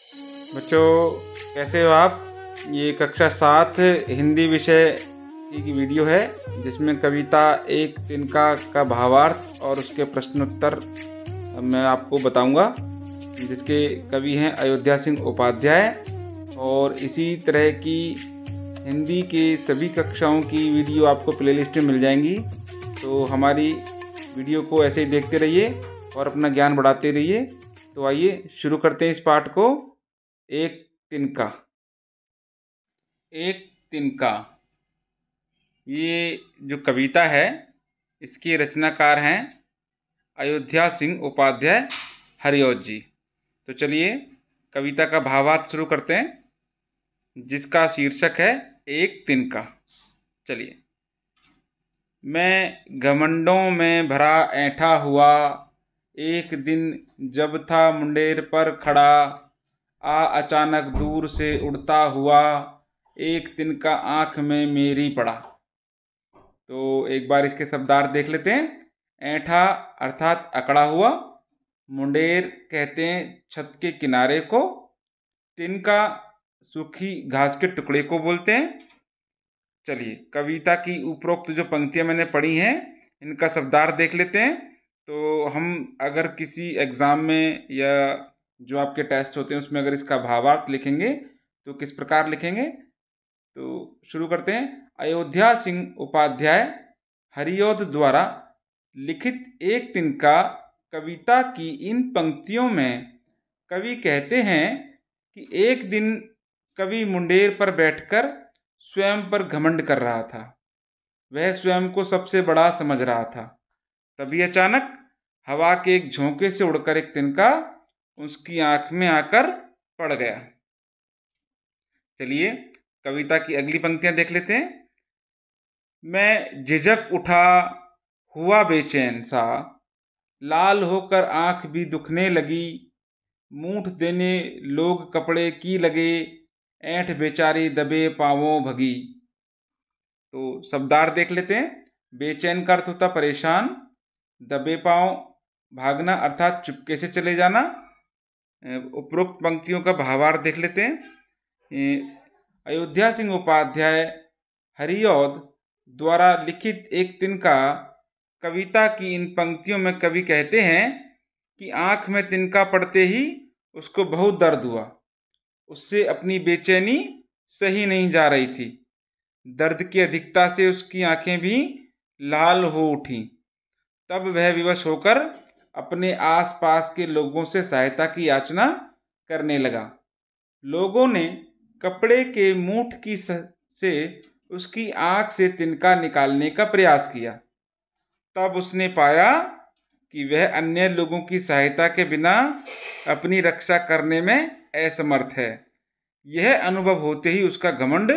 बच्चों, कैसे हो आप? ये कक्षा 7 हिंदी विषय की वीडियो है जिसमें कविता एक तिनका का भावार्थ और उसके प्रश्नोत्तर मैं आपको बताऊंगा, जिसके कवि हैं अयोध्या सिंह उपाध्याय। और इसी तरह की हिंदी के सभी कक्षाओं की वीडियो आपको प्लेलिस्ट में मिल जाएंगी। तो हमारी वीडियो को ऐसे ही देखते रहिए और अपना ज्ञान बढ़ाते रहिए। तो आइए शुरू करते हैं इस पाठ को। एक तिनका। एक तिनका, ये जो कविता है इसके रचनाकार हैं अयोध्या सिंह उपाध्याय हरिऔध जी। तो चलिए कविता का भावार्थ शुरू करते हैं, जिसका शीर्षक है एक तिनका। चलिए। मैं घमंडों में भरा ऐंठा हुआ, एक दिन जब था मुंडेर पर खड़ा, अचानक दूर से उड़ता हुआ, एक तिनका आंख में मेरी पड़ा। तो एक बार इसके शब्दार्थ देख लेते हैं। ऐंठा अर्थात अकड़ा हुआ, मुंडेर कहते हैं छत के किनारे को, तिनका सूखी घास के टुकड़े को बोलते हैं। चलिए कविता की उपरोक्त जो पंक्तियां मैंने पढ़ी हैं इनका शब्दार्थ देख लेते हैं। तो हम अगर किसी एग्जाम में या जो आपके टेस्ट होते हैं उसमें अगर इसका भावार्थ लिखेंगे तो किस प्रकार लिखेंगे? तो शुरू करते हैं। अयोध्या सिंह उपाध्याय हरिऔध द्वारा लिखित एक तिनका कविता की इन पंक्तियों में कवि कहते हैं कि एक दिन कवि मुंडेर पर बैठकर स्वयं पर घमंड कर रहा था। वह स्वयं को सबसे बड़ा समझ रहा था। तभी अचानक हवा के एक झोंके से उड़कर एक तिनका उसकी आंख में आकर पड़ गया। चलिए कविता की अगली पंक्तियां देख लेते हैं। मैं झिझक उठा हुआ बेचैन सा, लाल होकर आंख भी दुखने लगी, मूठ देने लोग कपड़े की लगे, ऐंठ बेचारी दबे पांवों भगी। तो शब्दार्थ देख लेते हैं। बेचैन का अर्थ होता परेशान, दबे पांव भागना अर्थात चुपके से चले जाना। उपरोक्त पंक्तियों का भावार्थ देख लेते हैं। अयोध्या सिंह उपाध्याय हरिऔध द्वारा लिखित एक तिनका कविता की इन पंक्तियों में कवि कहते हैं कि आंख में तिनका पड़ते ही उसको बहुत दर्द हुआ। उससे अपनी बेचैनी सही नहीं जा रही थी। दर्द की अधिकता से उसकी आंखें भी लाल हो उठी। तब वह विवश होकर अपने आसपास के लोगों से सहायता की याचना करने लगा। लोगों ने कपड़े के मूठ की से उसकी आंख से तिनका निकालने का प्रयास किया। तब उसने पाया कि वह अन्य लोगों की सहायता के बिना अपनी रक्षा करने में असमर्थ है। यह अनुभव होते ही उसका घमंड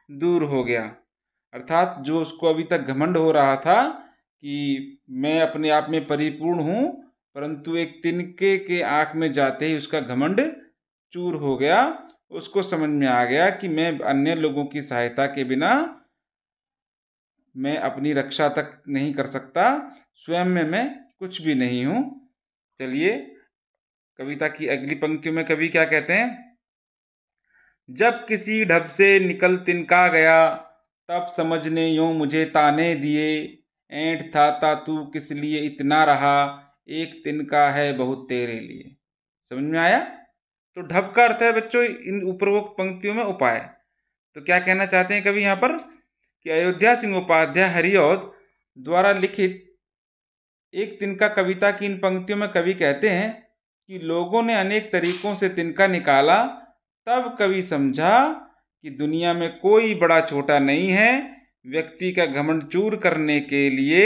दूर हो गया। अर्थात जो उसको अभी तक घमंड हो रहा था कि मैं अपने आप में परिपूर्ण हूं, परंतु एक तिनके के आंख में जाते ही उसका घमंड चूर हो गया। उसको समझ में आ गया कि मैं अन्य लोगों की सहायता के बिना मैं अपनी रक्षा तक नहीं कर सकता, स्वयं में मैं कुछ भी नहीं हूं। चलिए कविता की अगली पंक्ति में कवि क्या कहते हैं। जब किसी ढब से निकल तिनका गया, तब समझने यूं मुझे ताने दिए, ऐंठ था तू किस लिए इतना रहा, एक तिनका है बहुत तेरे लिए। समझ में आया? तो ढब का अर्थ है बच्चों इन उपरोक्त पंक्तियों में उपाय। तो क्या कहना चाहते हैं कवि यहाँ पर कि अयोध्या सिंह उपाध्याय हरिऔध द्वारा लिखित एक तिनका कविता की इन पंक्तियों में कवि कहते हैं कि लोगों ने अनेक तरीकों से तिनका निकाला, तब कवि समझा कि दुनिया में कोई बड़ा छोटा नहीं है। व्यक्ति का घमंड चूर करने के लिए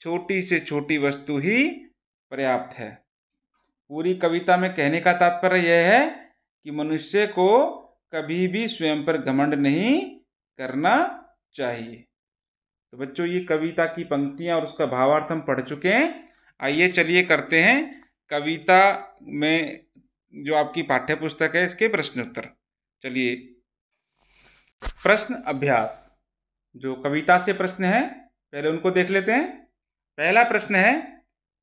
छोटी से छोटी वस्तु ही पर्याप्त है। पूरी कविता में कहने का तात्पर्य यह है कि मनुष्य को कभी भी स्वयं पर घमंड नहीं करना चाहिए। तो बच्चों ये कविता की पंक्तियां और उसका भावार्थ हम पढ़ चुके हैं। आइए चलिए करते हैं कविता में जो आपकी पाठ्य पुस्तक है इसके प्रश्न उत्तर। चलिए प्रश्न अभ्यास। जो कविता से प्रश्न है पहले उनको देख लेते हैं। पहला प्रश्न है,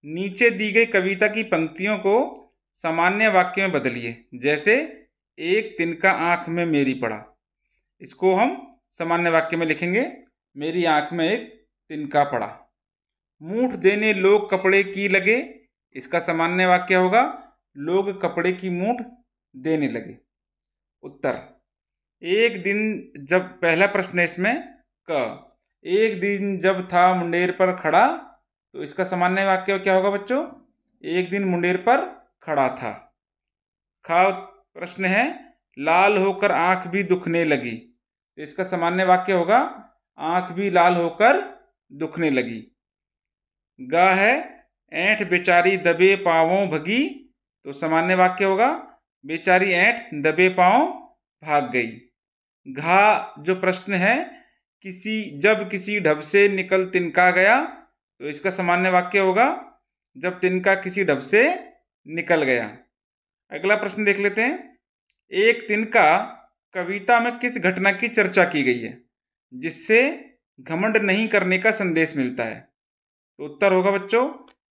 नीचे दी गई कविता की पंक्तियों को सामान्य वाक्य में बदलिए। जैसे एक तिनका आंख में मेरी पड़ा, इसको हम सामान्य वाक्य में लिखेंगे, मेरी आंख में एक तिनका पड़ा। मूठ देने लोग कपड़े की लगे, इसका सामान्य वाक्य होगा लोग कपड़े की मूठ देने लगे। उत्तर, एक दिन जब, पहला प्रश्न है इसमें क, एक दिन जब था मुंडेर पर खड़ा, तो इसका सामान्य वाक्य क्या होगा बच्चों? एक दिन मुंडेर पर खड़ा था। खा प्रश्न है लाल होकर आंख भी दुखने लगी, तो इसका सामान्य वाक्य होगा आंख भी लाल होकर दुखने लगी। गा है ऐंठ बेचारी दबे पांवों भगी, तो सामान्य वाक्य होगा बेचारी ऐंठ दबे पांव भाग गई। घा जो प्रश्न है जब किसी ढब से निकल तिनका गया, तो इसका सामान्य वाक्य होगा जब तिनका किसी ढब से निकल गया। अगला प्रश्न देख लेते हैं, एक तिनका कविता में किस घटना की चर्चा की गई है जिससे घमंड नहीं करने का संदेश मिलता है? तो उत्तर होगा बच्चों,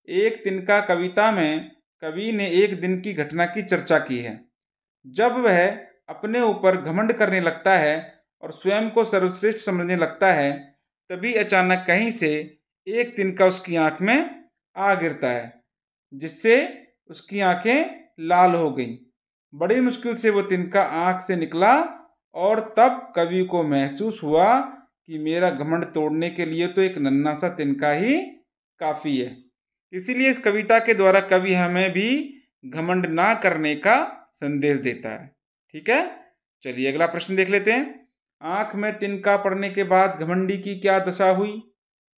एक तिनका कविता में कवि ने एक दिन की घटना की चर्चा की है। जब वह अपने ऊपर घमंड करने लगता है और स्वयं को सर्वश्रेष्ठ समझने लगता है, तभी अचानक कहीं से एक तिनका उसकी आंख में आ गिरता है, जिससे उसकी आंखें लाल हो गईं। बड़ी मुश्किल से वो तिनका आंख से निकला और तब कवि को महसूस हुआ कि मेरा घमंड तोड़ने के लिए तो एक नन्हा सा तिनका ही काफी है। इसीलिए इस कविता के द्वारा कवि हमें भी घमंड ना करने का संदेश देता है। ठीक है, चलिए अगला प्रश्न देख लेते हैं। आंख में तिनका पड़ने के बाद घमंडी की क्या दशा हुई?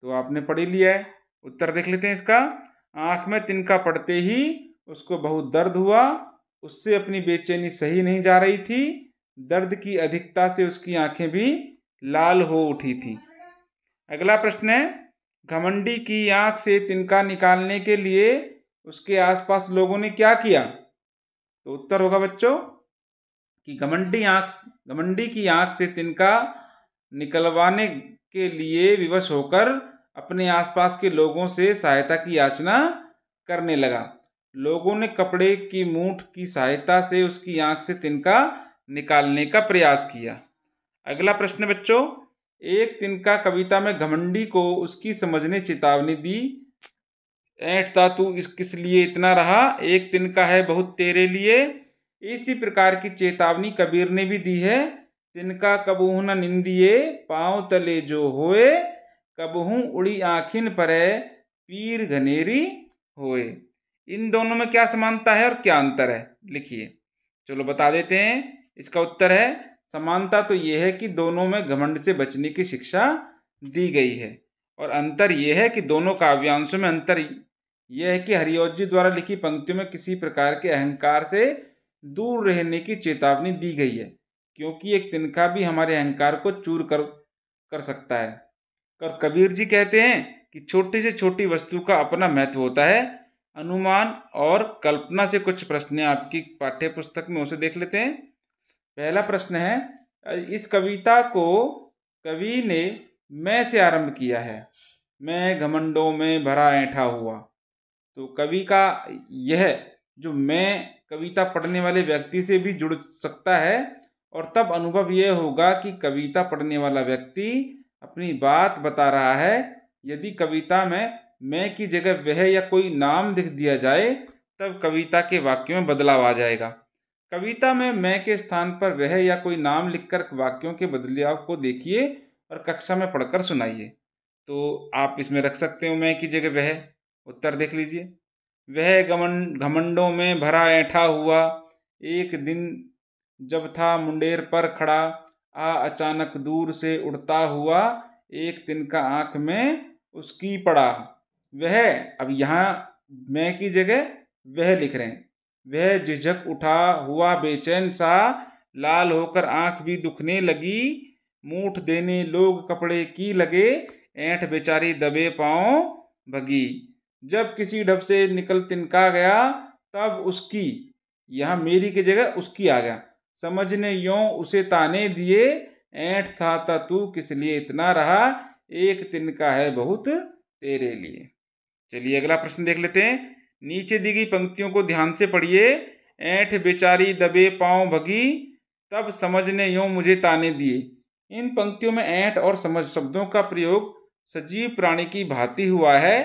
तो आपने पढ़ ही लिया है। उत्तर देख लेते हैं इसका। आंख में तिनका पड़ते ही उसको बहुत दर्द हुआ, उससे अपनी बेचैनी सही नहीं जा रही थी, दर्द की अधिकता से उसकी आंखें भी लाल हो उठी थी। अगला प्रश्न है, घमंडी की आंख से तिनका निकालने के लिए उसके आसपास लोगों ने क्या किया? तो उत्तर होगा बच्चों कि घमंडी की आंख से तिनका निकलवाने के लिए विवश होकर अपने आसपास के लोगों से सहायता की याचना करने लगा। लोगों ने कपड़े की मूठ की सहायता से उसकी आंख से तिनका निकालने का प्रयास किया। अगला प्रश्न बच्चों, एक तिनका कविता में घमंडी को उसकी समझ ने चेतावनी दी, ऐंठता तू किस लिए इतना रहा, एक तिनका है बहुत तेरे लिए। इसी प्रकार की चेतावनी कबीर ने भी दी है, तिनका कबहू न निंदिए पांव तले जो होए, कबहू उड़ी आखिन परे पीर घनेरी होए। इन दोनों में क्या समानता है और क्या अंतर है, लिखिए। चलो बता देते हैं। इसका उत्तर है, समानता तो यह है कि दोनों में घमंड से बचने की शिक्षा दी गई है, और अंतर यह है कि दोनों काव्यांशों में अंतर यह है कि हरिऔध जी द्वारा लिखी पंक्तियों में किसी प्रकार के अहंकार से दूर रहने की चेतावनी दी गई है, क्योंकि एक तिनका भी हमारे अहंकार को चूर कर सकता है। और कबीर जी कहते हैं कि छोटी से छोटी वस्तु का अपना महत्व होता है। अनुमान और कल्पना से कुछ प्रश्न आपकी पाठ्य पुस्तक में, उसे देख लेते हैं। पहला प्रश्न है, इस कविता को कवि ने मैं से आरंभ किया है, मैं घमंडों में भरा ऐंठा हुआ। तो कवि का यह जो मैं कविता पढ़ने वाले व्यक्ति से भी जुड़ सकता है, और तब अनुभव यह होगा कि कविता पढ़ने वाला व्यक्ति अपनी बात बता रहा है। यदि कविता में मैं की जगह वह या कोई नाम लिख दिया जाए, तब कविता के वाक्यों में बदलाव आ जाएगा। कविता में मैं के स्थान पर वह या कोई नाम लिखकर वाक्यों के बदलाव को देखिए और कक्षा में पढ़कर सुनाइए। तो आप इसमें रख सकते हो मैं की जगह वह। उत्तर देख लीजिए, वह घमंडों में भरा ऐंठा हुआ, एक दिन जब था मुंडेर पर खड़ा, अचानक दूर से उड़ता हुआ, एक तिनका आंख में उसकी पड़ा। वह, अब यहाँ मैं की जगह वह लिख रहे हैं। वह झिझक उठा हुआ बेचैन सा, लाल होकर आंख भी दुखने लगी, मूठ देने लोग कपड़े की लगे, ऐंठ बेचारी दबे पांव भगी। जब किसी ढब से निकल तिनका गया, तब उसकी, यहाँ मेरी की जगह उसकी आ गया, समझने यों उसे ताने दिए, ऐंठ था तू किस लिए इतना रहा, एक तिनका है बहुत तेरे लिए। चलिए अगला प्रश्न देख लेते हैं। नीचे दी गई पंक्तियों को ध्यान से पढ़िए। ऐंठ बेचारी दबे पांव भगी, तब समझ ने यूं मुझे ताने दिए। इन पंक्तियों में ऐंठ और समझ शब्दों का प्रयोग सजीव प्राणी की भांति हुआ है।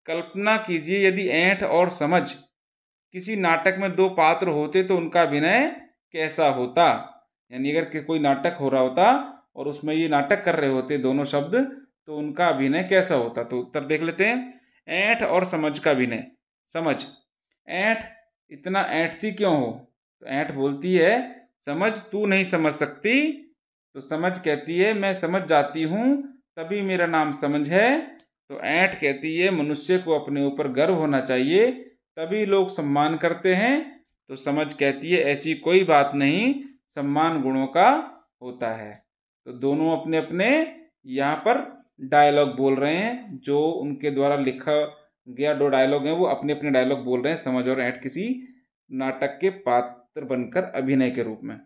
कल्पना कीजिए यदि ऐंठ और समझ किसी नाटक में दो पात्र होते तो उनका अभिनय कैसा होता। यानी अगर कोई नाटक हो रहा होता और उसमें ये नाटक कर रहे होते दोनों शब्द, तो उनका अभिनय कैसा होता। तो उत्तर देख लेते हैं। ऐंठ और समझ का अभिनय। समझ, ऐंठ इतना ऐंठती क्यों हो। तो ऐंठ बोलती है समझ तू नहीं समझ सकती। तो समझ कहती है मैं समझ जाती हूँ, तभी मेरा नाम समझ है। तो ऐंठ कहती है मनुष्य को अपने ऊपर गर्व होना चाहिए, तभी लोग सम्मान करते हैं। तो समझ कहती है ऐसी कोई बात नहीं, सम्मान गुणों का होता है। तो दोनों अपने अपने यहाँ पर डायलॉग बोल रहे हैं, जो उनके द्वारा लिखा गया दो डायलॉग हैं, वो अपने अपने डायलॉग बोल रहे हैं समझ और ऐंठ किसी नाटक के पात्र बनकर अभिनय के रूप में।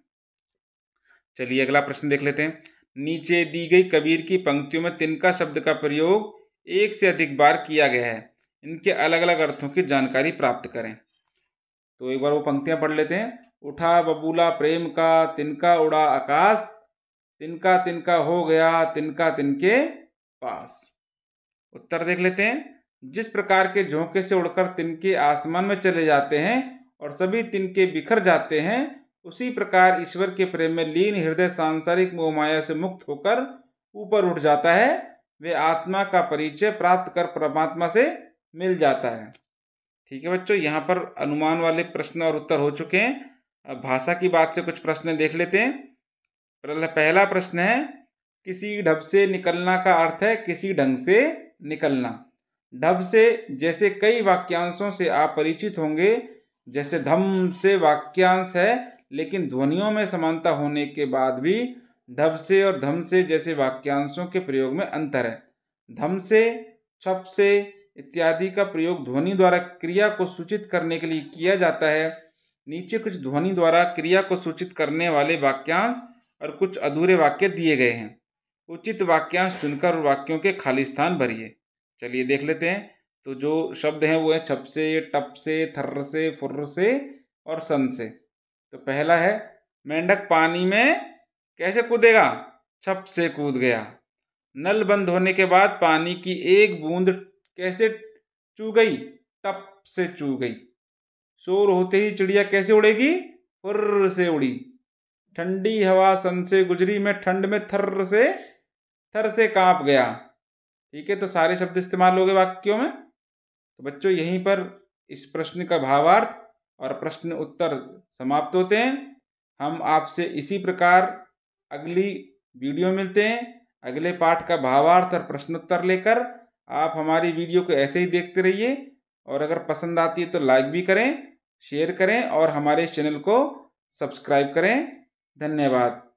चलिए अगला प्रश्न देख लेते हैं। नीचे दी गई कबीर की पंक्तियों में तिनका शब्द का प्रयोग एक से अधिक बार किया गया है, इनके अलग अलग अर्थों की जानकारी प्राप्त करें। तो एक बार वो पंक्तियां पढ़ लेते हैं। उठा बबूला प्रेम का, तिनका उड़ा आकाश, तिनका तिनका हो गया तिनका तिनके पास। उत्तर देख लेते हैं। जिस प्रकार के झोंके से उड़कर तिनके आसमान में चले जाते हैं और सभी तिनके बिखर जाते हैं, उसी प्रकार ईश्वर के प्रेम में लीन हृदय सांसारिक मोह माया से मुक्त होकर ऊपर उठ जाता है। वे आत्मा का परिचय प्राप्त कर परमात्मा से मिल जाता है। ठीक है बच्चों, यहाँ पर अनुमान वाले प्रश्न और उत्तर हो चुके हैं। अब भाषा की बात से कुछ प्रश्न देख लेते हैं। पहला प्रश्न है किसी ढब से निकलना का अर्थ है किसी ढंग से निकलना। ढब से जैसे कई वाक्यांशों से आप परिचित होंगे, जैसे धम से वाक्यांश है, लेकिन ध्वनियों में समानता होने के बाद भी ढब से और धम से जैसे वाक्यांशों के प्रयोग में अंतर है। धम से, छप से इत्यादि का प्रयोग ध्वनि द्वारा क्रिया को सूचित करने के लिए किया जाता है। नीचे कुछ ध्वनि द्वारा क्रिया को सूचित करने वाले वाक्यांश और कुछ अधूरे वाक्य दिए गए हैं। उचित वाक्यांश चुनकर वाक्यों के खाली स्थान भरिए। चलिए देख लेते हैं। तो जो शब्द हैं वो है छप से, टप से, थर्र से, फुर्र से और सन से। तो पहला है मेंढक पानी में कैसे कूदेगा, छप से कूद गया। नल बंद होने के बाद पानी की एक बूंद कैसे चू गई, टप से चू गई। शोर होते ही चिड़िया कैसे उड़ेगी, फुर्र से उड़ी। ठंडी हवा सन से गुजरी, में ठंड में थर से कांप गया। ठीक है, तो सारे शब्द इस्तेमाल हो गए वाक्यों में। तो बच्चों यहीं पर इस प्रश्न का भावार्थ और प्रश्न उत्तर समाप्त होते हैं। हम आपसे इसी प्रकार अगली वीडियो मिलते हैं, अगले पाठ का भावार्थ और प्रश्नोत्तर लेकर। आप हमारी वीडियो को ऐसे ही देखते रहिए, और अगर पसंद आती है तो लाइक भी करें, शेयर करें और हमारे चैनल को सब्सक्राइब करें। धन्यवाद।